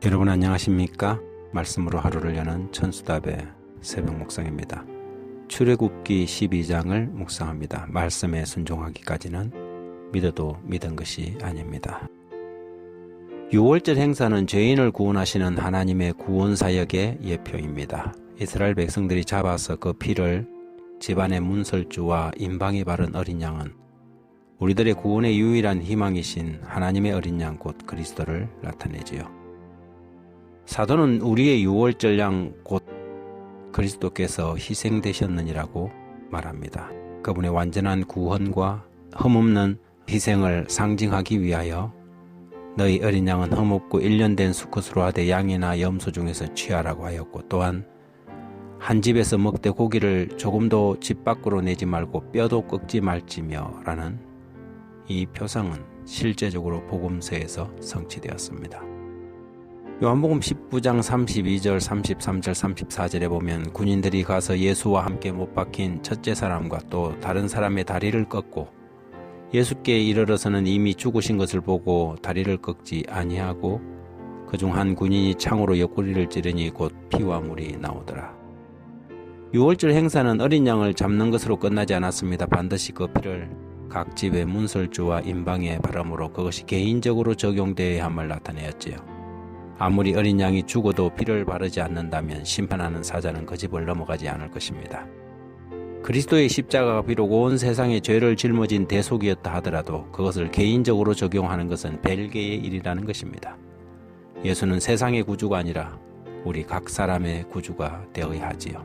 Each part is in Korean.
여러분 안녕하십니까? 말씀으로 하루를 여는 천수답의 새벽 묵상입니다. 출애굽기 12장을 묵상합니다. 말씀에 순종하기까지는 믿어도 믿은 것이 아닙니다. 유월절 행사는 죄인을 구원하시는 하나님의 구원사역의 예표입니다. 이스라엘 백성들이 잡아서 그 피를 집안의 문설주와 임방에 바른 어린 양은 우리들의 구원의 유일한 희망이신 하나님의 어린 양 곧 그리스도를 나타내지요. 사도는 우리의 유월절 양 곧 그리스도께서 희생되셨느니라고 말합니다. 그분의 완전한 구원과 흠없는 희생을 상징하기 위하여 너희 어린 양은 흠없고 1년 된 수컷으로 하되 양이나 염소 중에서 취하라고 하였고, 또한 한 집에서 먹되 고기를 조금도 집 밖으로 내지 말고 뼈도 꺾지 말지며 라는 이 표상은 실제적으로 복음서에서 성취되었습니다. 요한복음 19장 32절, 33절, 34절에 보면 군인들이 가서 예수와 함께 못 박힌 첫째 사람과 또 다른 사람의 다리를 꺾고 예수께 이르러서는 이미 죽으신 것을 보고 다리를 꺾지 아니하고 그중 한 군인이 창으로 옆구리를 찌르니 곧 피와 물이 나오더라. 유월절 행사는 어린 양을 잡는 것으로 끝나지 않았습니다. 반드시 그 피를 각 집의 문설주와 임방에 바르므로 그것이 개인적으로 적용되어야 함을 나타내었지요. 아무리 어린 양이 죽어도 피를 바르지 않는다면 심판하는 사자는 그 집을 넘어가지 않을 것입니다. 그리스도의 십자가가 비록 온 세상의 죄를 짊어진 대속이었다 하더라도 그것을 개인적으로 적용하는 것은 별개의 일이라는 것입니다. 예수는 세상의 구주가 아니라 우리 각 사람의 구주가 되어야 하지요.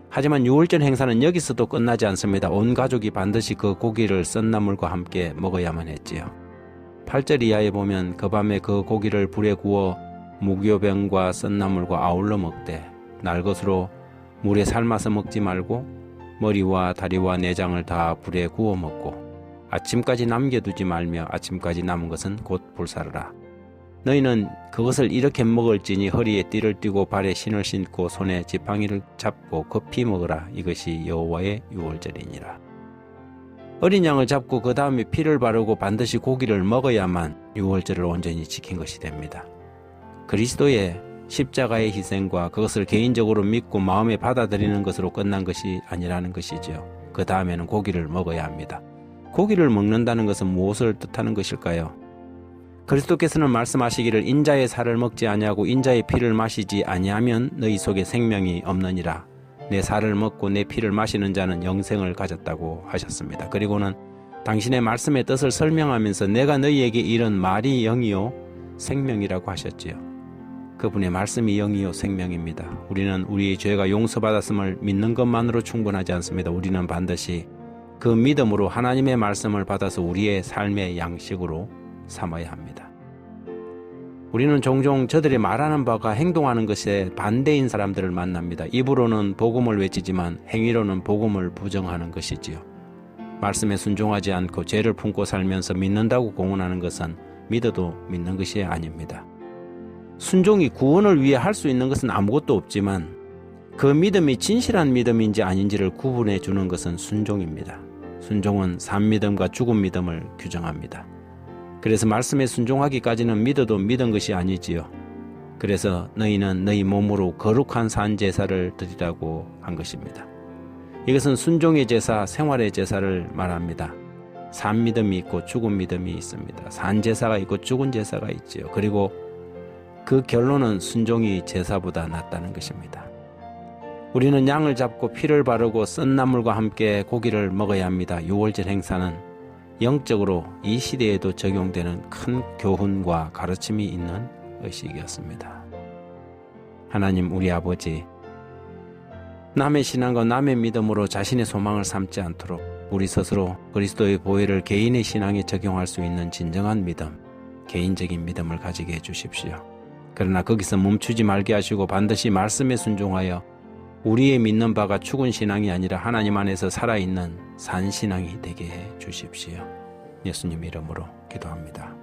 하지만 유월절 행사는 여기서도 끝나지 않습니다. 온 가족이 반드시 그 고기를 썬 나물과 함께 먹어야만 했지요. 8절 이하에 보면 그 밤에 그 고기를 불에 구워 무교병과 썬 나물과 아울러 먹되 날것으로 물에 삶아서 먹지 말고 머리와 다리와 내장을 다 불에 구워 먹고 아침까지 남겨두지 말며 아침까지 남은 것은 곧 불사르라. 너희는 그것을 이렇게 먹을지니 허리에 띠를 띠고 발에 신을 신고 손에 지팡이를 잡고 급히 먹으라. 이것이 여호와의 유월절이니라. 어린 양을 잡고 그 다음에 피를 바르고 반드시 고기를 먹어야만 유월절을 온전히 지킨 것이 됩니다. 그리스도의 십자가의 희생과 그것을 개인적으로 믿고 마음에 받아들이는 것으로 끝난 것이 아니라는 것이죠. 그 다음에는 고기를 먹어야 합니다. 고기를 먹는다는 것은 무엇을 뜻하는 것일까요? 그리스도께서는 말씀하시기를 인자의 살을 먹지 아니하고 인자의 피를 마시지 아니하면 너희 속에 생명이 없느니라. 내 살을 먹고 내 피를 마시는 자는 영생을 가졌다고 하셨습니다. 그리고는 당신의 말씀의 뜻을 설명하면서 내가 너희에게 이른 말이 영이요 생명이라고 하셨지요. 그분의 말씀이 영이요 생명입니다. 우리는 우리의 죄가 용서받았음을 믿는 것만으로 충분하지 않습니다. 우리는 반드시 그 믿음으로 하나님의 말씀을 받아서 우리의 삶의 양식으로 삼아야 합니다. 우리는 종종 저들이 말하는 바가 행동하는 것에 반대인 사람들을 만납니다. 입으로는 복음을 외치지만 행위로는 복음을 부정하는 것이지요. 말씀에 순종하지 않고 죄를 품고 살면서 믿는다고 공언하는 것은 믿어도 믿는 것이 아닙니다. 순종이 구원을 위해 할 수 있는 것은 아무것도 없지만 그 믿음이 진실한 믿음인지 아닌지를 구분해 주는 것은 순종입니다. 순종은 산 믿음과 죽은 믿음을 규정합니다. 그래서 말씀에 순종하기까지는 믿어도 믿은 것이 아니지요. 그래서 너희는 너희 몸으로 거룩한 산 제사를 드리라고 한 것입니다. 이것은 순종의 제사, 생활의 제사를 말합니다. 산 믿음이 있고 죽은 믿음이 있습니다. 산 제사가 있고 죽은 제사가 있지요. 그리고 그 결론은 순종이 제사보다 낫다는 것입니다. 우리는 양을 잡고 피를 바르고 썬 나물과 함께 고기를 먹어야 합니다. 유월절 행사는 영적으로 이 시대에도 적용되는 큰 교훈과 가르침이 있는 의식이었습니다. 하나님 우리 아버지, 남의 신앙과 남의 믿음으로 자신의 소망을 삼지 않도록 우리 스스로 그리스도의 보혈을 개인의 신앙에 적용할 수 있는 진정한 믿음, 개인적인 믿음을 가지게 해주십시오. 그러나 거기서 멈추지 말게 하시고 반드시 말씀에 순종하여 우리의 믿는 바가 죽은 신앙이 아니라 하나님 안에서 살아있는 산 신앙이 되게 해 주십시오. 예수님 이름으로 기도합니다.